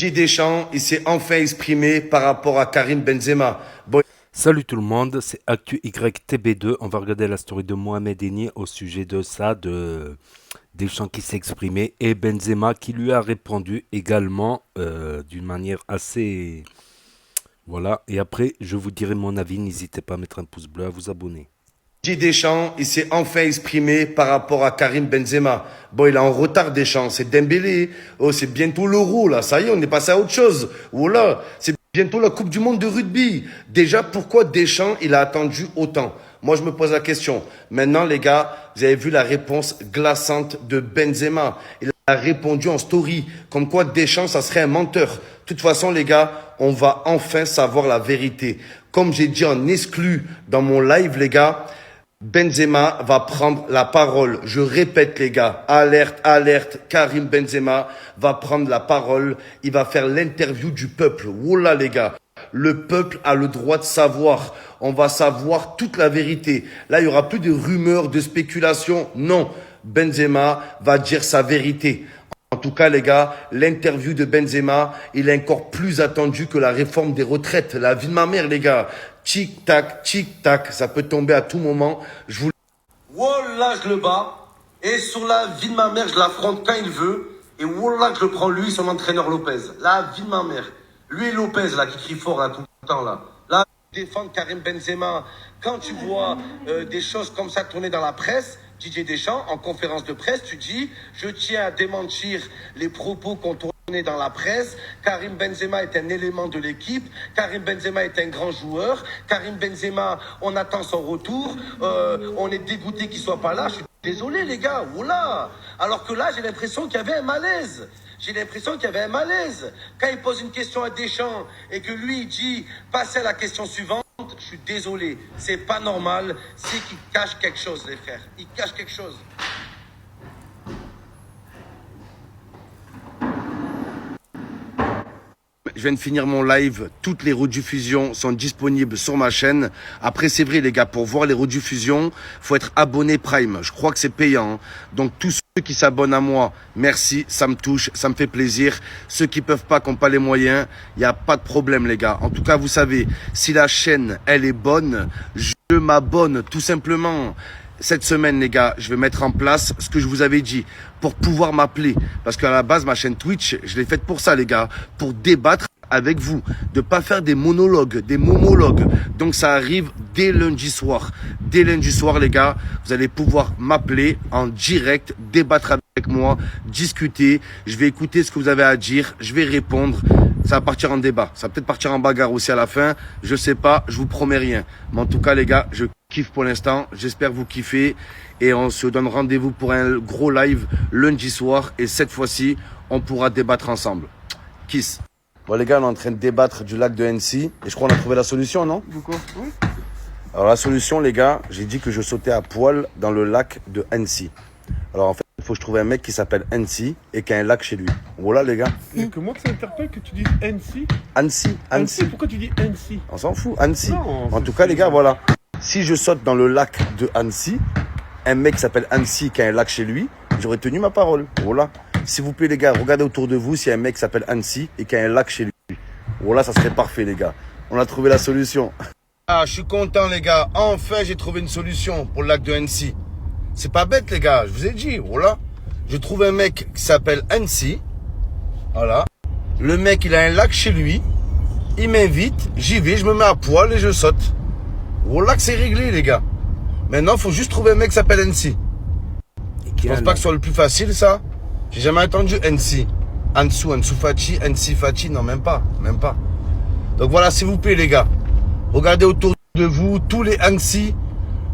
Didier Deschamps, il s'est enfin exprimé par rapport à Karim Benzema. Bon, Salut tout le monde, c'est Actu YTB2. On va regarder la story de Mohamed Eni au sujet de ça, de Deschamps qui s'est exprimé et Benzema qui lui a répondu également d'une manière assez... Voilà, et après je vous dirai mon avis, n'hésitez pas à mettre un pouce bleu, à vous abonner. Didier Deschamps, il s'est enfin exprimé par rapport à Karim Benzema. Bon, il est en retard, Deschamps. C'est Dembélé. Oh, c'est bientôt l'Euro, là. Ça y est, on est passé à autre chose. Oh là, c'est bientôt la Coupe du Monde de rugby. Déjà, pourquoi Deschamps, il a attendu autant? Moi, je me pose la question. Maintenant, les gars, vous avez vu la réponse glaçante de Benzema. Il a répondu en story, comme quoi Deschamps, ça serait un menteur. De toute façon, les gars, on va enfin savoir la vérité. Comme j'ai dit en exclu dans mon live, les gars, Benzema va prendre la parole. Je répète, les gars, alerte, alerte, Karim Benzema va prendre la parole. Il va faire l'interview du peuple. Oula, les gars. Le peuple a le droit de savoir. On va savoir toute la vérité. Là, il n'y aura plus de rumeurs, de spéculations. Non, Benzema va dire sa vérité. En tout cas, les gars, l'interview de Benzema, il est encore plus attendu que la réforme des retraites. La vie de ma mère, les gars. Tic tac, ça peut tomber à tout moment. Je vous... Wallah, je le bats. Et sur la vie de ma mère, je l'affronte quand il veut. Et Wallah, je le prends lui, son entraîneur Lopez. La vie de ma mère. Lui et Lopez, là, qui crie fort, là, tout le temps, là. Là, défendre Karim Benzema. Quand tu vois des choses comme ça tourner dans la presse, Didier Deschamps, en conférence de presse, tu dis « Je tiens à démentir les propos qu'on tournait dans la presse. Karim Benzema est un élément de l'équipe. Karim Benzema est un grand joueur. Karim Benzema, on attend son retour. On est dégoûté qu'il soit pas là. Je suis désolé, les gars. Oula. Alors que là, j'ai l'impression qu'il y avait un malaise. J'ai l'impression qu'il y avait un malaise. Quand il pose une question à Deschamps et que lui, il dit « Passez à la question suivante », je suis désolé, c'est pas normal, c'est qu'il cache quelque chose, les frères. Il cache quelque chose. Je viens de finir mon live. Toutes les rediffusions sont disponibles sur ma chaîne. Après, c'est vrai, les gars, pour voir les rediffusions, faut être abonné Prime. Je crois que c'est payant, hein. Donc, tous ceux qui s'abonnent à moi, merci, ça me touche, ça me fait plaisir. Ceux qui peuvent pas, qui n'ont pas les moyens, il n'y a pas de problème, les gars. En tout cas, vous savez, si la chaîne, elle est bonne, je m'abonne, tout simplement. Cette semaine, les gars, je vais mettre en place ce que je vous avais dit pour pouvoir m'appeler. Parce qu'à la base, ma chaîne Twitch, je l'ai faite pour ça, les gars, pour débattre avec vous, de pas faire des monologues, des momologues. Donc ça arrive dès lundi soir. Dès lundi soir, les gars, vous allez pouvoir m'appeler en direct, débattre avec moi, discuter. Je vais écouter ce que vous avez à dire, je vais répondre. Ça va partir en débat. Ça va peut-être partir en bagarre aussi à la fin. Je sais pas, je vous promets rien. Mais en tout cas, les gars, je kiffe pour l'instant. J'espère vous kiffer. Et on se donne rendez-vous pour un gros live lundi soir. Et cette fois-ci, on pourra débattre ensemble. Kiss. Bon, les gars, on est en train de débattre du lac de Annecy. Et je crois qu'on a trouvé la solution, non? Pourquoi? Oui. Alors, la solution, les gars, j'ai dit que je sautais à poil dans le lac de Annecy. Alors, en fait, il faut que je trouve un mec qui s'appelle Annecy et qui a un lac chez lui. Voilà, les gars. Il n'y a que moi que ça interpelle que tu dises Annecy. Annecy. Pourquoi tu dis Annecy? On s'en fout, Annecy. Non, En tout cas, les gars, voilà. Si je saute dans le lac de Annecy, un mec qui s'appelle Annecy qui a un lac chez lui, j'aurais tenu ma parole. Voilà. S'il vous plaît, les gars, regardez autour de vous s'il y a un mec qui s'appelle Annecy et qui a un lac chez lui. Voilà, ça serait parfait, les gars. On a trouvé la solution. Ah, je suis content, les gars. Enfin, j'ai trouvé une solution pour le lac de Annecy. C'est pas bête, les gars. Je vous ai dit, voilà. Je trouve un mec qui s'appelle Annecy. Voilà. Le mec, il a un lac chez lui. Il m'invite. J'y vais, je me mets à poil et je saute. Voilà que c'est réglé, les gars. Maintenant, il faut juste trouver un mec qui s'appelle Annecy. Je pense pas que ce soit le plus facile, ça. J'ai jamais entendu Annecy. Ansu Fati, Annecy Fati. Non, même pas. Même pas. Donc voilà, s'il vous plaît, les gars. Regardez autour de vous, tous les Annecy.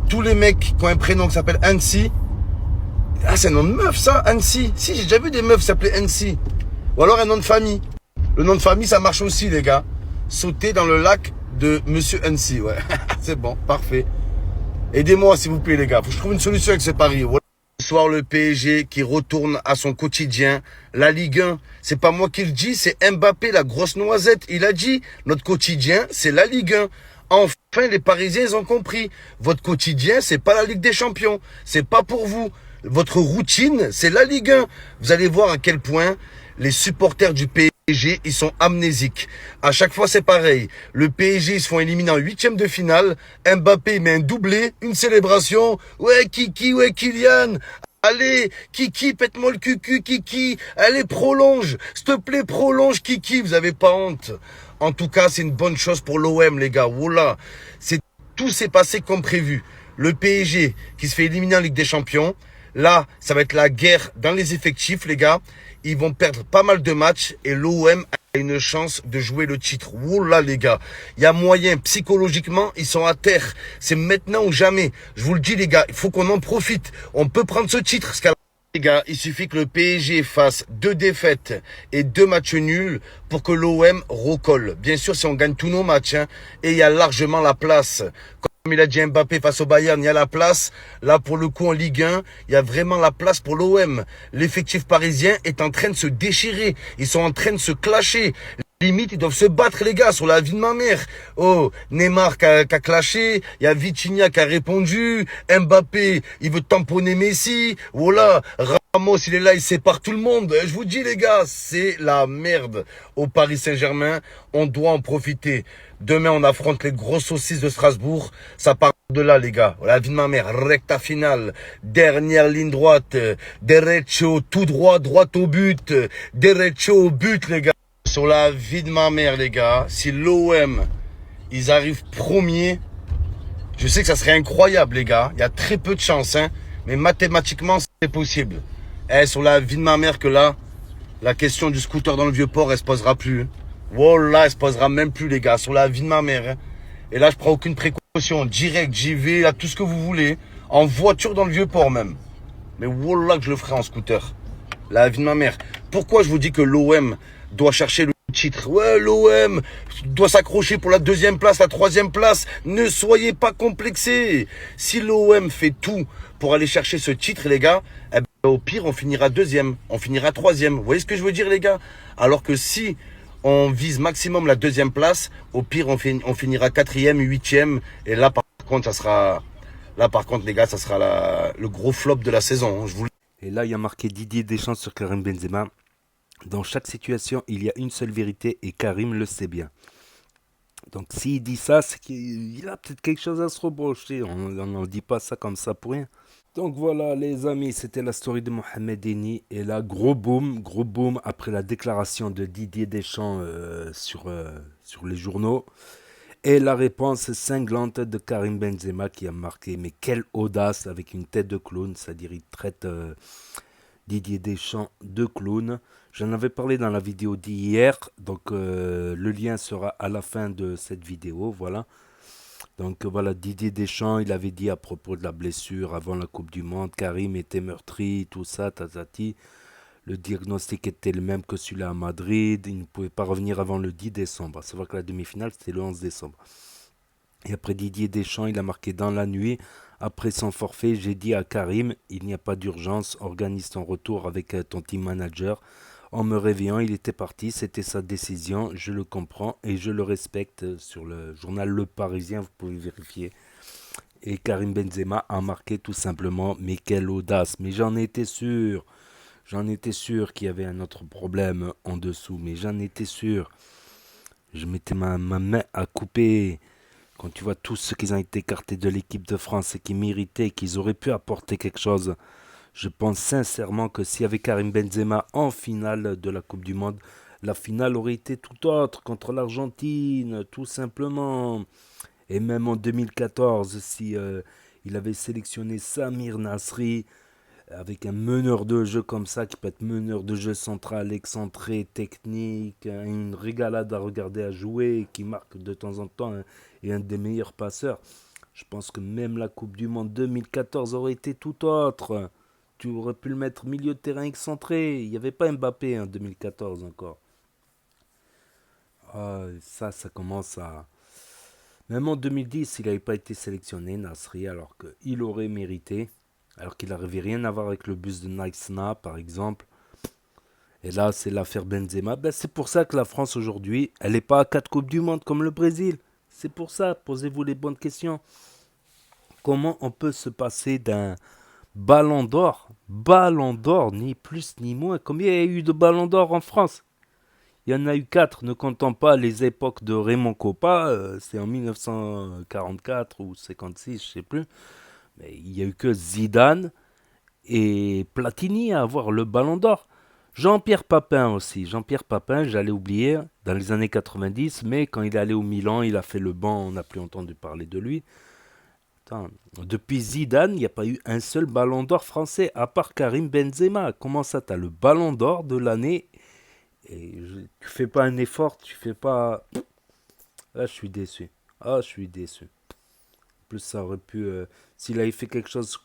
Tous les mecs qui ont un prénom qui s'appelle Annecy. Ah, c'est un nom de meuf, ça, Annecy. Si, j'ai déjà vu des meufs qui s'appelaient Annecy. Ou alors un nom de famille. Le nom de famille, ça marche aussi, les gars. Sauter dans le lac de Monsieur Annecy, ouais. C'est bon, parfait. Aidez-moi, s'il vous plaît, les gars. Faut que je trouve une solution avec ce pari. Voilà. Ce soir, le PSG qui retourne à son quotidien. La Ligue 1, c'est pas moi qui le dis, c'est Mbappé, la grosse noisette. Il a dit, notre quotidien, c'est la Ligue 1. Enfin, les Parisiens, ils ont compris. Votre quotidien, c'est pas la Ligue des Champions. C'est pas pour vous. Votre routine, c'est la Ligue 1. Vous allez voir à quel point les supporters du PSG PSG, ils sont amnésiques. À chaque fois, c'est pareil. Le PSG, ils se font éliminer en huitième de finale. Mbappé met un doublé, une célébration. Ouais, Kiki, ouais, Kylian. Allez, Kiki, pète-moi le cucu, Kiki. Allez, prolonge. S'il te plaît, prolonge, Kiki. Vous avez pas honte. En tout cas, c'est une bonne chose pour l'OM, les gars. Voilà. Tout s'est passé comme prévu. Le PSG qui se fait éliminer en Ligue des Champions. Là, ça va être la guerre dans les effectifs, les gars. Ils vont perdre pas mal de matchs et l'OM a une chance de jouer le titre. Oula, les gars. Il y a moyen. Psychologiquement, ils sont à terre. C'est maintenant ou jamais. Je vous le dis, les gars. Il faut qu'on en profite. On peut prendre ce titre. Parce qu'à les gars, il suffit que le PSG fasse 2 défaites et 2 matchs nuls pour que l'OM recolle. Bien sûr, si on gagne tous nos matchs, hein, et il y a largement la place. Comme il a dit Mbappé face au Bayern, il y a la place. Là, pour le coup, en Ligue 1, il y a vraiment la place pour l'OM. L'effectif parisien est en train de se déchirer. Ils sont en train de se clasher. Limite, ils doivent se battre, les gars, sur la vie de ma mère. Oh, Neymar qui a clashé. Il y a Vitinha qui a répondu. Mbappé, il veut tamponner Messi. Voilà. Ramos, il est là, il sépare tout le monde. Je vous dis, les gars, c'est la merde au Paris Saint-Germain. On doit en profiter. Demain, on affronte les grosses saucisses de Strasbourg. Ça part de là, les gars. La vie de ma mère. Recta finale. Dernière ligne droite. Derecho, tout droit, droit au but. Derecho au but, les gars. Sur la vie de ma mère, les gars. Si l'OM, ils arrivent premiers, je sais que ça serait incroyable, les gars. Il y a très peu de chance, hein. Mais mathématiquement, c'est possible. Sur la vie de ma mère que là, la question du scooter dans le Vieux-Port, elle se posera plus. Voilà, elle se posera même plus, les gars. Sur la vie de ma mère, hein. Et là, je prends aucune précaution. Direct, j'y vais, là, tout ce que vous voulez. En voiture dans le Vieux-Port, même. Mais voilà que je le ferai en scooter. La vie de ma mère. Pourquoi je vous dis que l'OM doit chercher le titre? Ouais, l'OM doit s'accrocher pour la 2e place, la 3e place. Ne soyez pas complexés. Si l'OM fait tout pour aller chercher ce titre, les gars, eh ben, au pire, on finira 2e, on finira 3e. Vous voyez ce que je veux dire, les gars? Alors que si on vise maximum la 2e place, au pire, on finira 4e, 8e. Et là, par contre, les gars, ça sera le gros flop de la saison. Hein, je vous... Et là, il y a marqué Didier Deschamps sur Karim Benzema. Dans chaque situation, il y a une seule vérité et Karim le sait bien. Donc s'il dit ça, c'est qu'il a peut-être quelque chose à se reprocher. On n'en dit pas ça comme ça pour rien. Donc voilà les amis, c'était la story de Mohamed Eni. Et là, gros boom après la déclaration de Didier Deschamps sur les journaux. Et la réponse cinglante de Karim Benzema qui a marqué. Mais quelle audace avec une tête de clown, c'est-à-dire il traite Didier Deschamps de clown. J'en avais parlé dans la vidéo d'hier, donc le lien sera à la fin de cette vidéo, voilà. Donc voilà, Didier Deschamps, il avait dit à propos de la blessure avant la Coupe du Monde, Karim était meurtri, tout ça, tatati. Le diagnostic était le même que celui-là à Madrid, il ne pouvait pas revenir avant le 10 décembre. C'est vrai que la demi-finale, c'était le 11 décembre. Et après Didier Deschamps, il a marqué dans la nuit. Après son forfait, j'ai dit à Karim, il n'y a pas d'urgence, organise ton retour avec ton team manager. En me réveillant, il était parti, c'était sa décision, je le comprends et je le respecte. Sur le journal Le Parisien, vous pouvez vérifier. Et Karim Benzema a marqué tout simplement, mais quelle audace, mais j'en étais sûr qu'il y avait un autre problème en dessous, mais j'en étais sûr. Je mettais ma main à couper. Quand tu vois tous ceux qui ont été écartés de l'équipe de France et qui méritaient, qu'ils auraient pu apporter quelque chose, je pense sincèrement que s'il y avait Karim Benzema en finale de la Coupe du Monde, la finale aurait été tout autre contre l'Argentine, tout simplement. Et même en 2014, si il avait sélectionné Samir Nasri, avec un meneur de jeu comme ça, qui peut être meneur de jeu central, excentré, technique, une régalade à regarder à jouer, qui marque de temps en temps et un des meilleurs passeurs. Je pense que même la Coupe du Monde 2014 aurait été tout autre. Tu aurais pu le mettre milieu de terrain excentré. Il n'y avait pas Mbappé en 2014 encore. Ça commence à... Même en 2010, il n'avait pas été sélectionné, Nasri, alors qu'il aurait mérité. Alors qu'il n'avait rien à voir avec le bus de Naïsna, par exemple. Et là, c'est l'affaire Benzema. C'est pour ça que la France, aujourd'hui, elle n'est pas à 4 Coupes du Monde comme le Brésil. C'est pour ça, posez-vous les bonnes questions. Comment on peut se passer d'un ballon d'or, ni plus ni moins. Combien il y a eu de ballons d'or en France? Il y en a eu 4, ne comptant pas les époques de Raymond Kopa. C'est en 1944 ou 56, je sais plus. Mais il n'y a eu que Zidane et Platini à avoir le ballon d'or. Jean-Pierre Papin aussi. Jean-Pierre Papin, j'allais oublier, dans les années 90, mais quand il est allé au Milan, il a fait le banc, on n'a plus entendu parler de lui. Attends, depuis Zidane, il n'y a pas eu un seul ballon d'or français, à part Karim Benzema. Comment ça, t'as le ballon d'or de l'année et tu fais pas un effort, tu fais pas... Ah, je suis déçu. Ah, je suis déçu. En plus, ça aurait pu... s'il avait fait quelque chose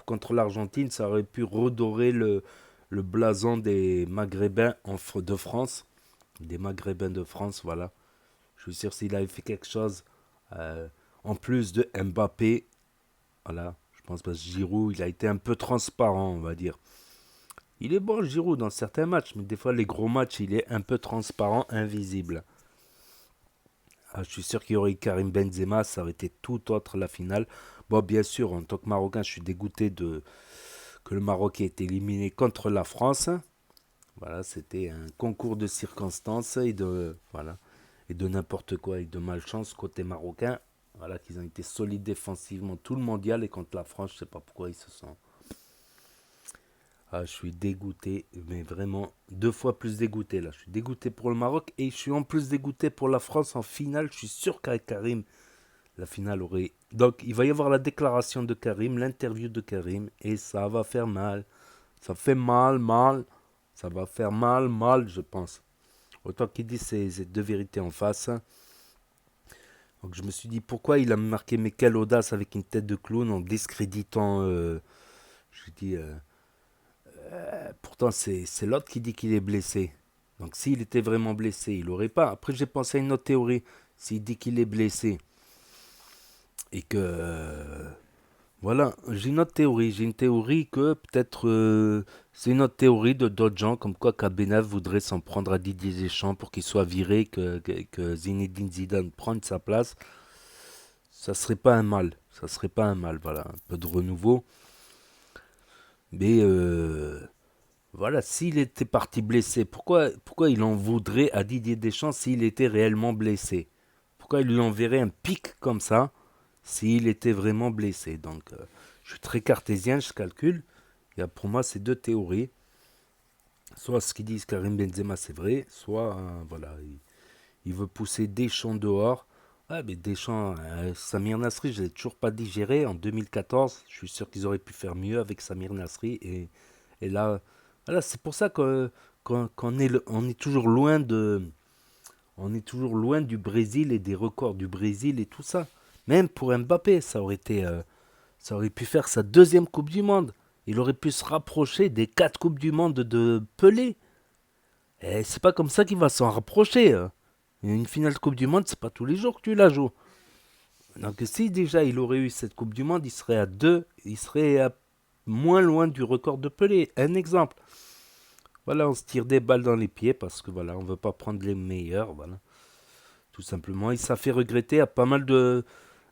contre l'Argentine, ça aurait pu redorer le blason des Maghrébins de France. Des Maghrébins de France, voilà. Je suis sûr s'il avait fait quelque chose en plus de Mbappé, voilà. Je pense que Giroud, il a été un peu transparent, on va dire. Il est bon, Giroud, dans certains matchs, mais des fois, les gros matchs, il est un peu transparent, invisible. Ah, je suis sûr qu'il y aurait eu Karim Benzema, ça aurait été tout autre la finale. Bon, bien sûr, en tant que Marocain, je suis dégoûté que le Maroc ait été éliminé contre la France. Voilà, c'était un concours de circonstances et de n'importe quoi et de malchance côté marocain. Voilà, qu'ils ont été solides défensivement tout le mondial et contre la France, je sais pas pourquoi ils se sont. Ah, je suis dégoûté, mais vraiment 2 fois plus dégoûté là. Je suis dégoûté pour le Maroc et je suis en plus dégoûté pour la France en finale. Je suis sûr qu'avec Karim, la finale aurait. Donc il va y avoir la déclaration de Karim, l'interview de Karim et ça va faire mal. Ça fait mal, mal. Ça va faire mal, mal, je pense. Autant qu'il dit ces 2 vérités en face. Donc je me suis dit pourquoi il a marqué mais quelle audace avec une tête de clown en discréditant. Je dis. Pourtant, c'est l'autre qui dit qu'il est blessé. Donc, s'il était vraiment blessé, il n'aurait pas. Après, j'ai pensé à une autre théorie. S'il dit qu'il est blessé et que. Voilà, j'ai une autre théorie. J'ai une théorie que peut-être. C'est une autre théorie de d'autres gens, comme quoi Kabenev voudrait s'en prendre à Didier Deschamps pour qu'il soit viré, que Zinedine Zidane prenne sa place. Ça serait pas un mal. Ça serait pas un mal, voilà. Un peu de renouveau. Mais. Voilà, s'il était parti blessé, pourquoi il en voudrait à Didier Deschamps s'il était réellement blessé? Pourquoi il lui enverrait un pic comme ça s'il était vraiment blessé? Donc, je suis très cartésien, je calcule. Il y a pour moi ces 2 théories. Soit ce qu'ils disent Karim Benzema, c'est vrai, soit, voilà, il veut pousser Deschamps dehors. Ah, mais Deschamps, Samir Nasri, je ne l'ai toujours pas digéré. En 2014, je suis sûr qu'ils auraient pu faire mieux avec Samir Nasri. Et là, voilà, c'est pour ça qu'on est toujours loin du Brésil et des records du Brésil et tout ça. Même pour Mbappé, ça aurait pu faire sa 2e Coupe du Monde. Il aurait pu se rapprocher des 4 Coupes du Monde de Pelé. Et c'est pas comme ça qu'il va s'en rapprocher. Une finale de Coupe du Monde, c'est pas tous les jours que tu la joues. Donc si déjà il aurait eu cette Coupe du Monde, il serait à 2, il serait moins loin du record de Pelé. Un exemple. Voilà, on se tire des balles dans les pieds parce que voilà, on veut pas prendre les meilleurs, voilà. Tout simplement, et ça fait regretter à pas mal de...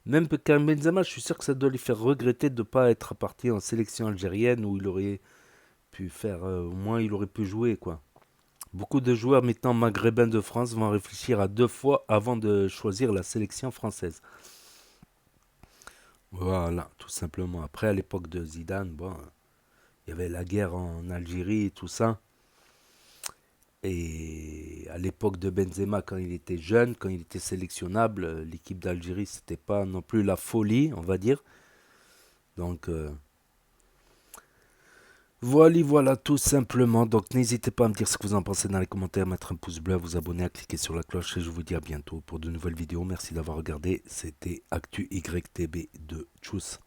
Même Karim Benzema, je suis sûr que ça doit lui faire regretter de ne pas être parti en sélection algérienne où il aurait pu faire... au moins, il aurait pu jouer, quoi. Beaucoup de joueurs maintenant maghrébins de France vont réfléchir à 2 fois avant de choisir la sélection française. Voilà, tout simplement. Après, à l'époque de Zidane, bon, il y avait la guerre en Algérie et tout ça. Et à l'époque de Benzema, quand il était jeune, quand il était sélectionnable, l'équipe d'Algérie, c'était pas non plus la folie, on va dire. Donc, voilà, tout simplement. Donc, n'hésitez pas à me dire ce que vous en pensez dans les commentaires, mettre un pouce bleu, à vous abonner, à cliquer sur la cloche. Et je vous dis à bientôt pour de nouvelles vidéos. Merci d'avoir regardé. C'était Actu YTB de Tchuss.